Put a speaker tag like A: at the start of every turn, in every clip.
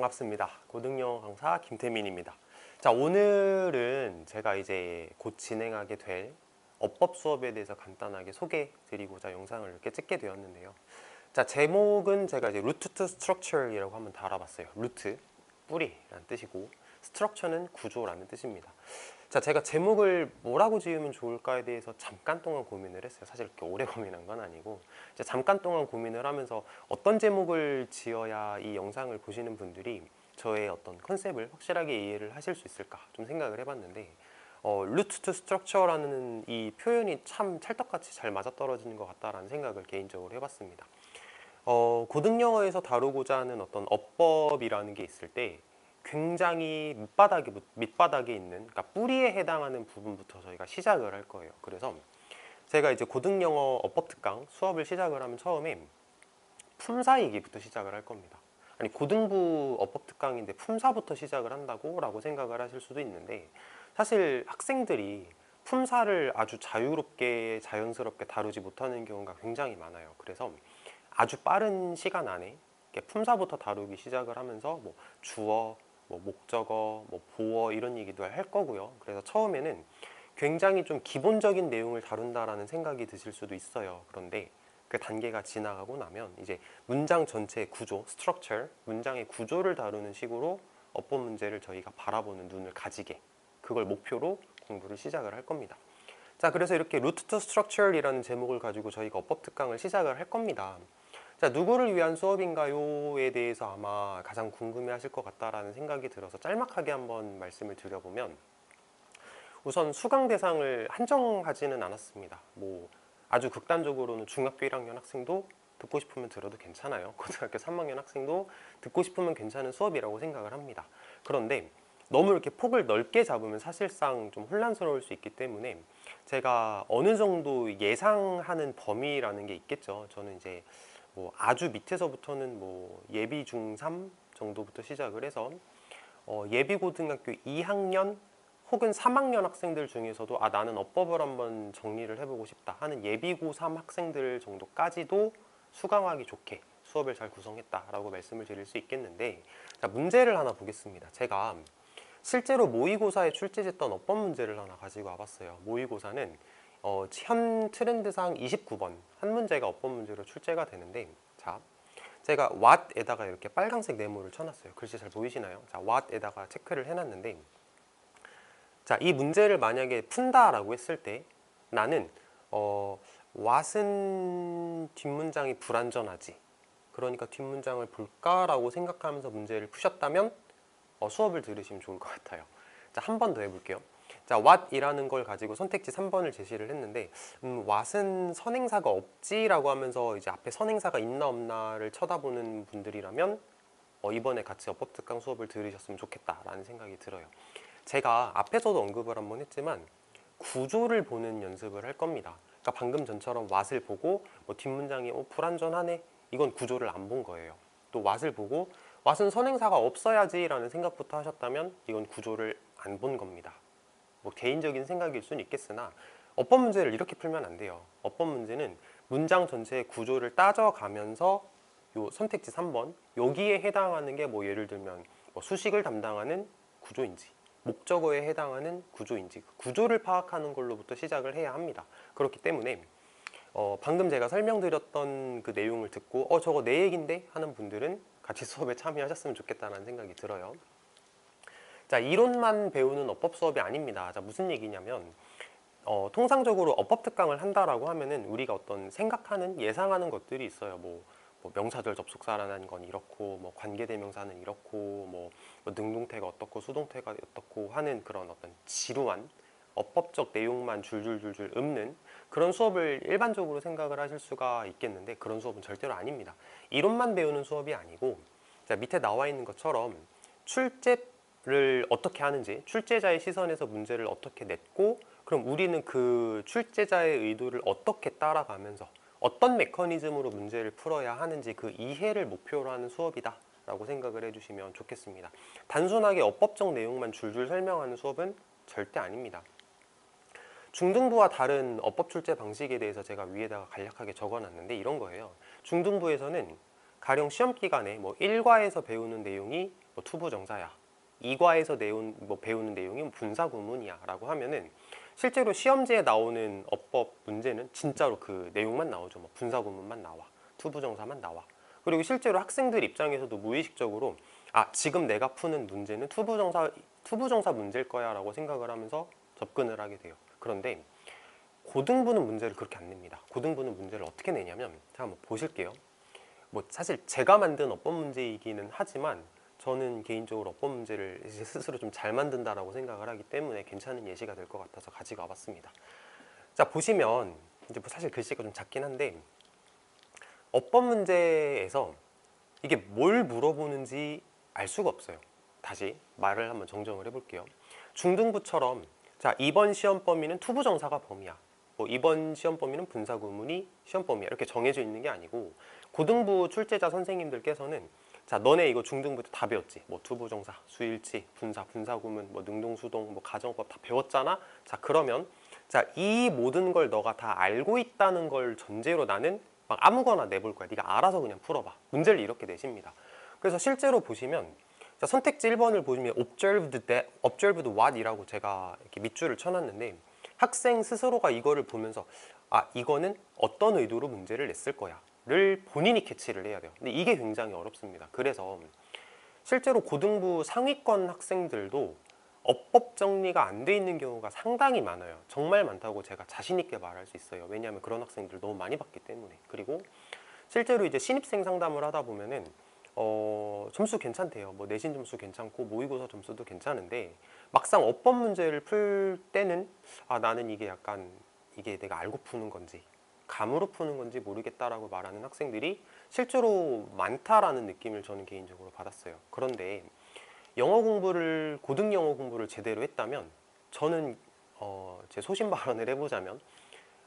A: 반갑습니다. 고등영어 강사 김태민입니다. 자, 오늘은 제가 이제 곧 진행하게 될 어법 수업에 대해서 간단하게 소개해 드리고자 영상을 이렇게 찍게 되었는데요. 자, 제목은 제가 이제 Root to Structure이라고 한번 달아봤어요. 루트, 뿌리라는 뜻이고 스트럭처는 구조라는 뜻입니다. 자, 제가 제목을 뭐라고 지으면 좋을까에 대해서 잠깐 동안 고민을 했어요. 사실 그렇게 오래 고민한 건 아니고 이제 잠깐 동안 고민을 하면서 어떤 제목을 지어야 이 영상을 보시는 분들이 저의 어떤 컨셉을 확실하게 이해를 하실 수 있을까 좀 생각을 해봤는데 root to structure라는 이 표현이 참 찰떡같이 잘 맞아떨어지는 것 같다라는 생각을 개인적으로 해봤습니다. 고등영어에서 다루고자 하는 어떤 어법이라는 게 있을 때 굉장히 밑바닥에 있는, 그러니까 뿌리에 해당하는 부분부터 저희가 시작을 할 거예요. 그래서 제가 이제 고등영어 어법 특강 수업을 시작을 하면 처음에 품사이기부터 시작을 할 겁니다. 아니, 고등부 어법 특강인데 품사부터 시작을 한다고? 라고 생각을 하실 수도 있는데, 사실 학생들이 품사를 아주 자유롭게 자연스럽게 다루지 못하는 경우가 굉장히 많아요. 그래서 아주 빠른 시간 안에 품사부터 다루기 시작을 하면서 뭐 주어, 뭐 목적어, 뭐 보어 이런 얘기도 할 거고요. 그래서 처음에는 굉장히 좀 기본적인 내용을 다룬다라는 생각이 드실 수도 있어요. 그런데 그 단계가 지나가고 나면 이제 문장 전체의 구조, structure, 문장의 구조를 다루는 식으로 어법 문제를 저희가 바라보는 눈을 가지게, 그걸 목표로 공부를 시작을 할 겁니다. 자, 그래서 이렇게 Root to Structure이라는 제목을 가지고 저희가 어법 특강을 시작을 할 겁니다. 자, 누구를 위한 수업인가요에 대해서 아마 가장 궁금해 하실 것 같다라는 생각이 들어서 짤막하게 한번 말씀을 드려보면, 우선 수강 대상을 한정하지는 않았습니다. 뭐 아주 극단적으로는 중학교 1학년 학생도 듣고 싶으면 들어도 괜찮아요. 고등학교 3학년 학생도 듣고 싶으면 괜찮은 수업이라고 생각을 합니다. 그런데 너무 이렇게 폭을 넓게 잡으면 사실상 좀 혼란스러울 수 있기 때문에 제가 어느 정도 예상하는 범위라는 게 있겠죠. 저는 이제 뭐 아주 밑에서부터는 뭐 예비 중3 정도부터 시작을 해서 예비 고등학교 2학년 혹은 3학년 학생들 중에서도 나는 어법을 한번 정리를 해보고 싶다 하는 예비 고3 학생들 정도까지도 수강하기 좋게 수업을 잘 구성했다라고 말씀을 드릴 수 있겠는데, 자, 문제를 하나 보겠습니다. 제가 실제로 모의고사에 출제됐던 어법 문제를 하나 가지고 와봤어요. 모의고사는 현 트렌드상 29번 한 문제가 어법 문제로 출제가 되는데, 자, 제가 what에다가 이렇게 빨간색 네모를 쳐놨어요. 글씨 잘 보이시나요? 자, what에다가 체크를 해놨는데, 자, 이 문제를 만약에 푼다라고 했을 때 나는 what은 뒷문장이 불완전하지, 그러니까 뒷문장을 볼까라고 생각하면서 문제를 푸셨다면 수업을 들으시면 좋을 것 같아요. 자, 한 번 더 해볼게요. 자, what이라는 걸 가지고 선택지 3번을 제시를 했는데 what은 선행사가 없지라고 하면서 이제 앞에 선행사가 있나 없나를 쳐다보는 분들이라면 이번에 같이 어법 특강 수업을 들으셨으면 좋겠다라는 생각이 들어요. 제가 앞에서도 언급을 한번 했지만 구조를 보는 연습을 할 겁니다. 그러니까 방금 전처럼 what을 보고 뭐 뒷문장이 불완전하네, 이건 구조를 안 본 거예요. 또 what을 보고 what은 선행사가 없어야지 라는 생각부터 하셨다면 이건 구조를 안 본 겁니다. 뭐 개인적인 생각일 수는 있겠으나 어법 문제를 이렇게 풀면 안 돼요. 어법 문제는 문장 전체의 구조를 따져가면서 요 선택지 3번 여기에 해당하는 게 뭐 예를 들면 뭐 수식을 담당하는 구조인지 목적어에 해당하는 구조인지 구조를 파악하는 걸로부터 시작을 해야 합니다. 그렇기 때문에 방금 제가 설명드렸던 그 내용을 듣고 저거 내 얘긴데 하는 분들은 같이 수업에 참여하셨으면 좋겠다는 생각이 들어요. 자, 이론만 배우는 어법 수업이 아닙니다. 자, 무슨 얘기냐면 통상적으로 어법 특강을 한다라고 하면은 우리가 어떤 생각하는, 예상하는 것들이 있어요. 뭐 명사절 접속사라는 건 이렇고, 뭐 관계대명사는 이렇고, 뭐 능동태가 어떻고 수동태가 어떻고 하는 그런 어떤 지루한 어법적 내용만 줄줄줄줄 읊는 그런 수업을 일반적으로 생각을 하실 수가 있겠는데, 그런 수업은 절대로 아닙니다. 이론만 배우는 수업이 아니고, 자, 밑에 나와 있는 것처럼 출제를 어떻게 하는지, 출제자의 시선에서 문제를 어떻게 냈고, 그럼 우리는 그 출제자의 의도를 어떻게 따라가면서 어떤 메커니즘으로 문제를 풀어야 하는지 그 이해를 목표로 하는 수업이다 라고 생각을 해주시면 좋겠습니다. 단순하게 어법적 내용만 줄줄 설명하는 수업은 절대 아닙니다. 중등부와 다른 어법 출제 방식에 대해서 제가 위에다가 간략하게 적어놨는데 이런 거예요. 중등부에서는 가령 시험 기간에 뭐 1과에서 배우는 내용이 뭐 투부정사야. 이 과에서 배우는 내용이 분사구문이야 라고 하면은 실제로 시험지에 나오는 어법 문제는 진짜로 그 내용만 나오죠. 뭐 분사구문만 나와, 투부정사만 나와. 그리고 실제로 학생들 입장에서도 무의식적으로 지금 내가 푸는 문제는 투부정사 문제일 거야 라고 생각을 하면서 접근을 하게 돼요. 그런데 고등부는 문제를 그렇게 안 냅니다. 고등부는 문제를 어떻게 내냐면, 자, 한번 보실게요. 뭐 사실 제가 만든 어법 문제이기는 하지만 저는 개인적으로 어법 문제를 스스로 좀 잘 만든다라고 생각을 하기 때문에 괜찮은 예시가 될 것 같아서 가지고 와봤습니다. 자, 보시면 이제 뭐 사실 글씨가 좀 작긴 한데, 어법 문제에서 이게 뭘 물어보는지 알 수가 없어요. 다시 말을 한번 정정을 해볼게요. 중등부처럼, 자, 이번 시험 범위는 투부정사가 범위야, 뭐 이번 시험 범위는 분사구문이 시험 범위야, 이렇게 정해져 있는 게 아니고, 고등부 출제자 선생님들께서는 자, 너네 이거 중등부 때 다 배웠지? 뭐 투부정사, 수일치, 분사구문, 뭐 능동수동, 뭐 가정법 다 배웠잖아? 자, 그러면 자, 이 모든 걸 너가 다 알고 있다는 걸 전제로 나는 막 아무거나 내볼 거야. 네가 알아서 그냥 풀어봐. 문제를 이렇게 내십니다. 그래서 실제로 보시면, 자, 선택지 1번을 보시면 observed what 이라고 제가 이렇게 밑줄을 쳐놨는데, 학생 스스로가 이거를 보면서 이거는 어떤 의도로 문제를 냈을 거야 를 본인이 캐치를 해야 돼요. 근데 이게 굉장히 어렵습니다. 그래서 실제로 고등부 상위권 학생들도 어법 정리가 안 돼 있는 경우가 상당히 많아요. 정말 많다고 제가 자신 있게 말할 수 있어요. 왜냐하면 그런 학생들 너무 많이 봤기 때문에. 그리고 실제로 이제 신입생 상담을 하다 보면은 점수 괜찮대요. 뭐 내신 점수 괜찮고 모의고사 점수도 괜찮은데, 막상 어법 문제를 풀 때는 나는 이게 약간 이게 내가 알고 푸는 건지 감으로 푸는 건지 모르겠다라고 말하는 학생들이 실제로 많다라는 느낌을 저는 개인적으로 받았어요. 그런데 고등 영어 공부를 제대로 했다면, 저는 제 소신 발언을 해보자면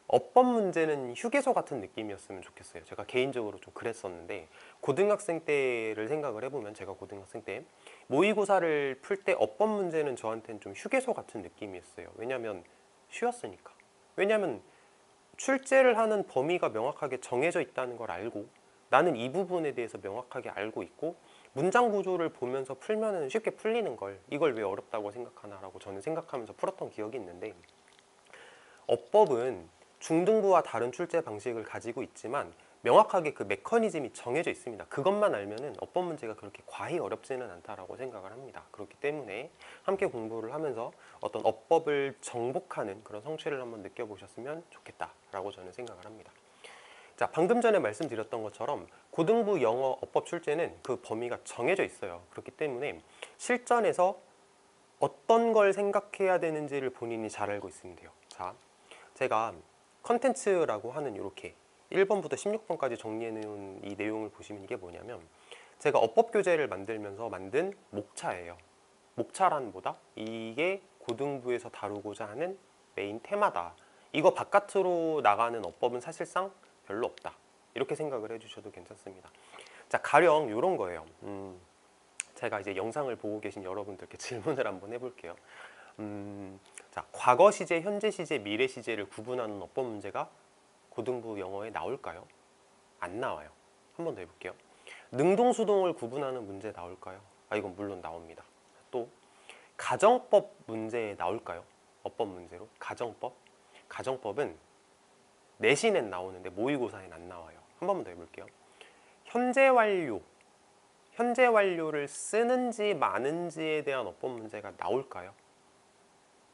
A: 어법 문제는 휴게소 같은 느낌이었으면 좋겠어요. 제가 개인적으로 좀 그랬었는데, 고등학생 때를 생각을 해보면, 제가 고등학생 때 모의고사를 풀 때 어법 문제는 저한테는 좀 휴게소 같은 느낌이었어요. 왜냐면 쉬웠으니까. 왜냐면 출제를 하는 범위가 명확하게 정해져 있다는 걸 알고, 나는 이 부분에 대해서 명확하게 알고 있고, 문장 구조를 보면서 풀면은 쉽게 풀리는 걸, 이걸 왜 어렵다고 생각하나라고 저는 생각하면서 풀었던 기억이 있는데, 어법은 중등부와 다른 출제 방식을 가지고 있지만 명확하게 그 메커니즘이 정해져 있습니다. 그것만 알면은 어법 문제가 그렇게 과히 어렵지는 않다라고 생각을 합니다. 그렇기 때문에 함께 공부를 하면서 어떤 어법을 정복하는 그런 성취를 한번 느껴보셨으면 좋겠다라고 저는 생각을 합니다. 자, 방금 전에 말씀드렸던 것처럼 고등부 영어 어법 출제는 그 범위가 정해져 있어요. 그렇기 때문에 실전에서 어떤 걸 생각해야 되는지를 본인이 잘 알고 있으면 돼요. 자, 제가 컨텐츠라고 하는 이렇게 1번부터 16번까지 정리해 놓은 이 내용을 보시면 이게 뭐냐면, 제가 어법 교재를 만들면서 만든 목차예요. 목차란 뭐다? 이게 고등부에서 다루고자 하는 메인 테마다. 이거 바깥으로 나가는 어법은 사실상 별로 없다. 이렇게 생각을 해주셔도 괜찮습니다. 자, 가령 이런 거예요. 제가 이제 영상을 보고 계신 여러분들께 질문을 한번 해볼게요. 자, 과거 시제, 현재 시제, 미래 시제를 구분하는 어법 문제가 고등부 영어에 나올까요? 안 나와요. 한 번 더 해볼게요. 능동수동을 구분하는 문제 나올까요? 이건 물론 나옵니다. 또 가정법 문제 나올까요? 어법 문제로 가정법. 가정법은 내신엔 나오는데 모의고사엔 안 나와요. 한 번만 더 해볼게요. 현재 완료를 쓰는지 마는지에 대한 어법 문제가 나올까요?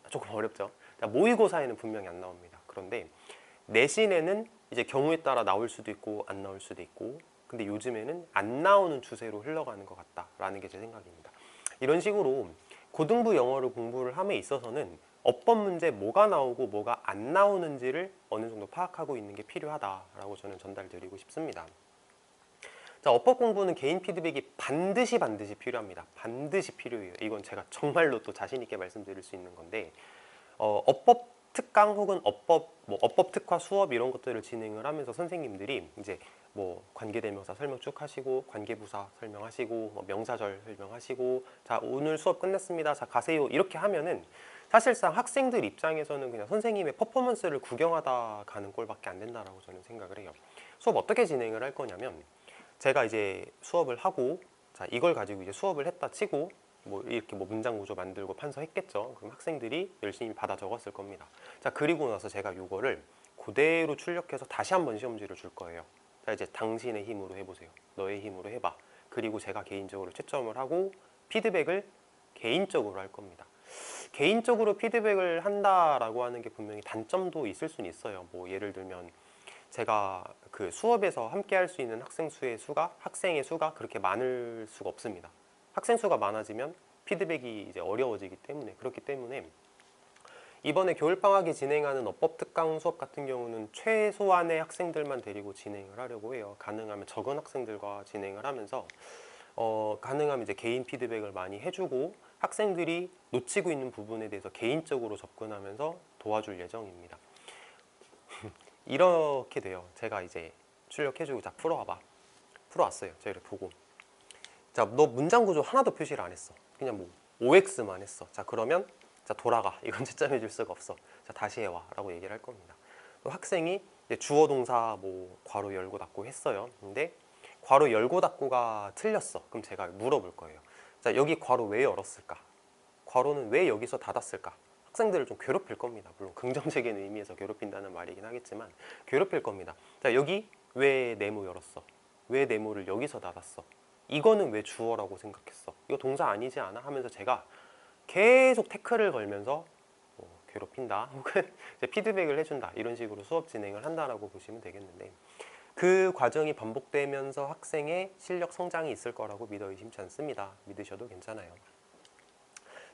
A: 조금 어렵죠. 자, 모의고사에는 분명히 안 나옵니다. 그런데 내신에는 이제 경우에 따라 나올 수도 있고 안 나올 수도 있고, 근데 요즘에는 안 나오는 추세로 흘러가는 것 같다라는 게 제 생각입니다. 이런 식으로 고등부 영어를 공부를 함에 있어서는 어법 문제 뭐가 나오고 뭐가 안 나오는지를 어느 정도 파악하고 있는 게 필요하다라고 저는 전달드리고 싶습니다. 자, 어법 공부는 개인 피드백이 반드시 필요합니다. 반드시 필요해요. 이건 제가 정말로 또 자신 있게 말씀드릴 수 있는 건데, 어법 특강 혹은 어법 특화 수업 이런 것들을 진행을 하면서 선생님들이 이제 뭐 관계대명사 설명 쭉 하시고, 관계부사 설명하시고, 뭐 명사절 설명하시고, 자, 오늘 수업 끝났습니다, 자, 가세요, 이렇게 하면은 사실상 학생들 입장에서는 그냥 선생님의 퍼포먼스를 구경하다 가는 꼴밖에 안 된다라고 저는 생각을 해요. 수업 어떻게 진행을 할 거냐면, 제가 이제 수업을 하고 자, 이걸 가지고 이제 수업을 했다 치고 뭐 이렇게 뭐 문장 구조 만들고 판서했겠죠. 그럼 학생들이 열심히 받아 적었을 겁니다. 자, 그리고 나서 제가 이거를 그대로 출력해서 다시 한번 시험지를 줄 거예요. 자, 이제 당신의 힘으로 해보세요. 너의 힘으로 해봐. 그리고 제가 개인적으로 채점을 하고 피드백을 개인적으로 할 겁니다. 개인적으로 피드백을 한다라고 하는 게 분명히 단점도 있을 수는 있어요. 뭐 예를 들면 제가 그 수업에서 함께 할 수 있는 학생의 수가 그렇게 많을 수가 없습니다. 학생 수가 많아지면 피드백이 이제 어려워지기 때문에, 그렇기 때문에 이번에 겨울방학에 진행하는 어법 특강 수업 같은 경우는 최소한의 학생들만 데리고 진행을 하려고 해요. 가능하면 적은 학생들과 진행을 하면서 가능하면 이제 개인 피드백을 많이 해주고 학생들이 놓치고 있는 부분에 대해서 개인적으로 접근하면서 도와줄 예정입니다. 이렇게 돼요. 제가 이제 출력해주고, 자, 풀어와봐. 풀어왔어요. 저희를 보고, 자, 너 문장 구조 하나도 표시를 안 했어. 그냥 뭐 OX만 했어. 자, 그러면 자, 돌아가. 이건 채점해 줄 수가 없어. 자, 다시 해와 라고 얘기를 할 겁니다. 또 학생이 이제 주어 동사 뭐 괄호 열고 닫고 했어요. 근데 괄호 열고 닫고가 틀렸어. 그럼 제가 물어볼 거예요. 자, 여기 괄호 왜 열었을까? 괄호는 왜 여기서 닫았을까? 학생들을 좀 괴롭힐 겁니다. 물론 긍정적인 의미에서 괴롭힌다는 말이긴 하겠지만 괴롭힐 겁니다. 자, 여기 왜 네모 열었어? 왜 네모를 여기서 닫았어? 이거는 왜 주어라고 생각했어? 이거 동사 아니지 않아? 하면서 제가 계속 태클을 걸면서 괴롭힌다 혹은 이제 피드백을 해준다, 이런 식으로 수업 진행을 한다라고 보시면 되겠는데, 그 과정이 반복되면서 학생의 실력 성장이 있을 거라고 믿어 의심치 않습니다. 믿으셔도 괜찮아요.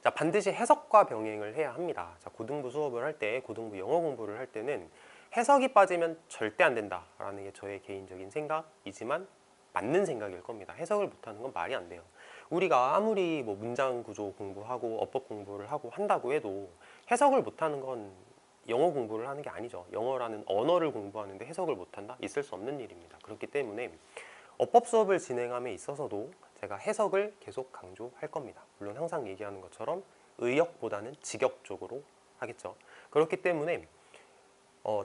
A: 자, 반드시 해석과 병행을 해야 합니다. 자, 고등부 수업을 할 때, 고등부 영어 공부를 할 때는 해석이 빠지면 절대 안 된다라는 게 저의 개인적인 생각이지만 맞는 생각일 겁니다. 해석을 못하는 건 말이 안 돼요. 우리가 아무리 뭐 문장 구조 공부하고 어법 공부를 하고 한다고 해도 해석을 못하는 건 영어 공부를 하는 게 아니죠. 영어라는 언어를 공부하는데 해석을 못한다? 있을 수 없는 일입니다. 그렇기 때문에 어법 수업을 진행함에 있어서도 제가 해석을 계속 강조할 겁니다. 물론 항상 얘기하는 것처럼 의역보다는 직역적으로 하겠죠. 그렇기 때문에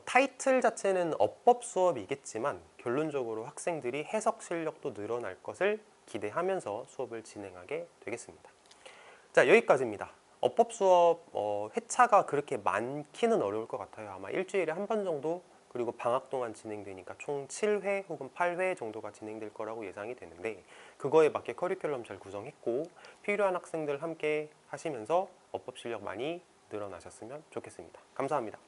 A: 타이틀 자체는 어법 수업이겠지만 결론적으로 학생들이 해석 실력도 늘어날 것을 기대하면서 수업을 진행하게 되겠습니다. 자, 여기까지입니다. 어법 수업 회차가 그렇게 많기는 어려울 것 같아요. 아마 일주일에 한 번 정도, 그리고 방학 동안 진행되니까 총 7회 혹은 8회 정도가 진행될 거라고 예상이 되는데, 그거에 맞게 커리큘럼 잘 구성했고 필요한 학생들 함께 하시면서 어법 실력 많이 늘어나셨으면 좋겠습니다. 감사합니다.